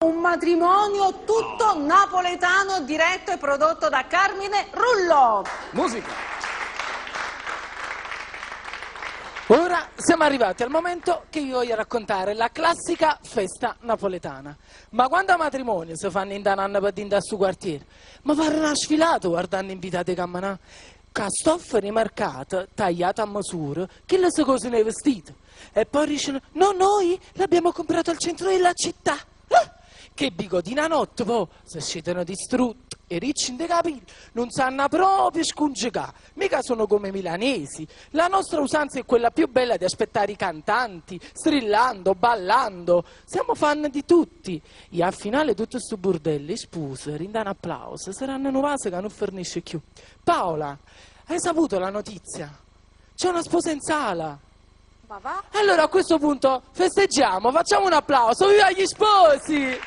Un matrimonio tutto napoletano diretto e prodotto da Carmine Rullo. Musica. Ora siamo arrivati al momento che vi voglio raccontare la classica festa napoletana. Ma quando a matrimonio si fanno in dananna per dindare su quartiere, ma varrà sfilato guardando invitate cammanà, stoffa rimarcata, tagliata a misura, che le si cose nei vestiti. E poi dicono, no, noi l'abbiamo comprato al centro della città. Che bigodina notte, poi, si scedono distrutti e ricci in dei capelli, non sanno proprio scongiugare, mica sono come milanesi. La nostra usanza è quella più bella di aspettare i cantanti, strillando, ballando, siamo fan di tutti. E al finale tutto sto bordello, spose, rindano applauso, saranno novase che non fornisce più. Paola, hai saputo la notizia? C'è una sposa in sala. Ma va? Allora a questo punto festeggiamo, facciamo un applauso, viva gli sposi!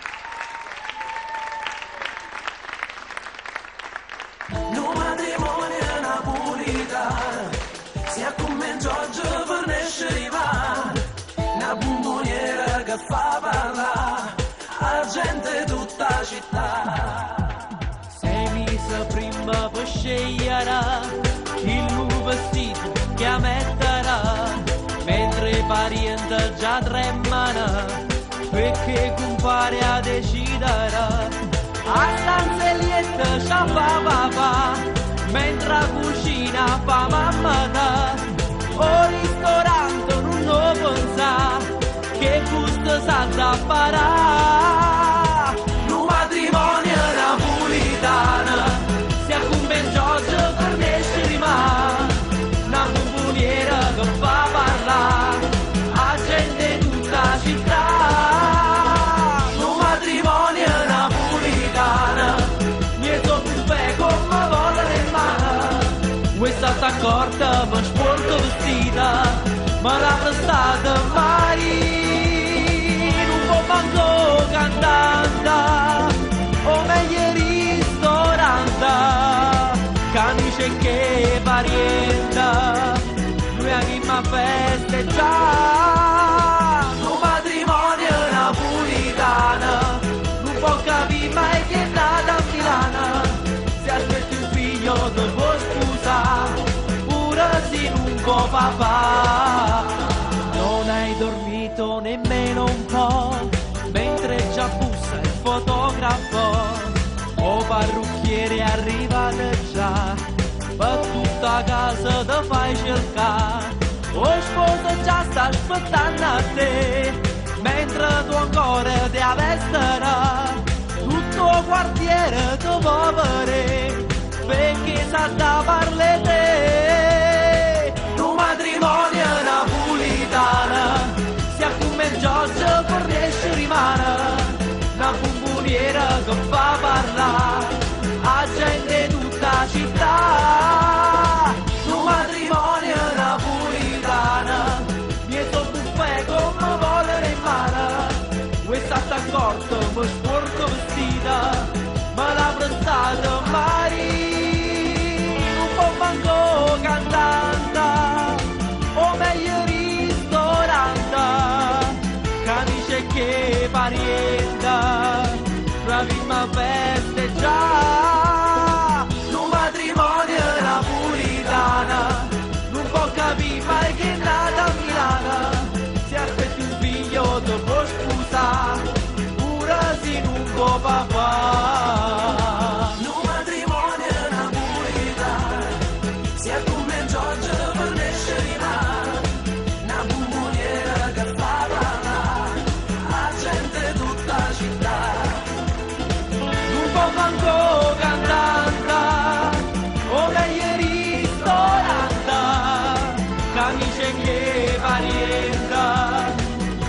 No matrimonio napolitano, sia come Giorgio per nascere va, una bomboniera che fa parlare, la gente tutta la città. Sei messa prima per scegliere il nuovo vestito che metterà, mentre i parenti già tremano, perché compare a decidere. A stanzelietta c'ha papà, mentre a cucina fa mamma da. O ristorante non lo pensa, che gusto sa da parà. No matrimonio napolitano, sia come Giorgio per nascere ma, una bomboniera che fa parlare, a gente tutta la città. Questa sta corta per sporco vestita, ma l'ha prestata mai, non può manco cantante, o meglio ristorante, camice che parienta, noi a chi ma festeggia. no matrimonio napolitano, Non può capire mai che è nata a Milano, se aspetti un figlio dopo pure se non può papà. Non hai dormito nemmeno un po', mentre già bussa il fotografo, o parrucchiere arriva già, per tutta casa te fai cercare, o sposa già sta aspettando a te, mentre tu ancora ti avestere, tutto il quartiere ti può vedere, perché sa da parle te. no matrimonio napolitano, sia come Giorgio per nesci rimane, una bomboniera che fa parlare, a gente tutta la città. no matrimonio napolitano, Dietro buffet come volere in mano, questa sta corta, ma sporco vestita, ma l'ha prestata mai. Manco cantante, o meglio ristorante, camice che parienta, bravissima festeggiare. no matrimonio napolitano, Non può capire mai che è nata a Milano, se aspetti un figlio dopo sposa, pure se non può papà. sia come Giorgio per nascere va, una bomboniera che fa parlare, la gente tutta la città. Non può manco cantante, o meglio ristorante, camice che parienta,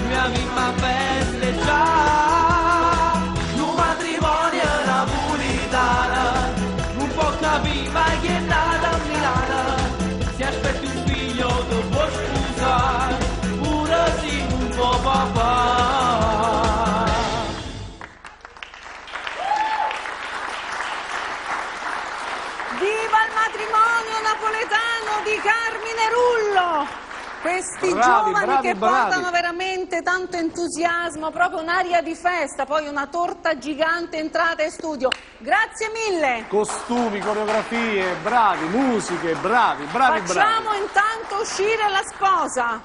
noi abbiamo a festeggiare. No matrimonio napolitano, Non può capire mai che è nata a Milano, se aspetti un figlio dopo scusa, pure se non può papà. Viva il matrimonio napoletano di Carmine Rullo! Questi Bravi, giovani bravi, che bravi. portano veramente tanto entusiasmo, proprio un'aria di festa, poi una torta gigante entrata in studio. Grazie mille. Costumi, coreografie, bravi, musiche, bravi. Facciamo intanto uscire la sposa.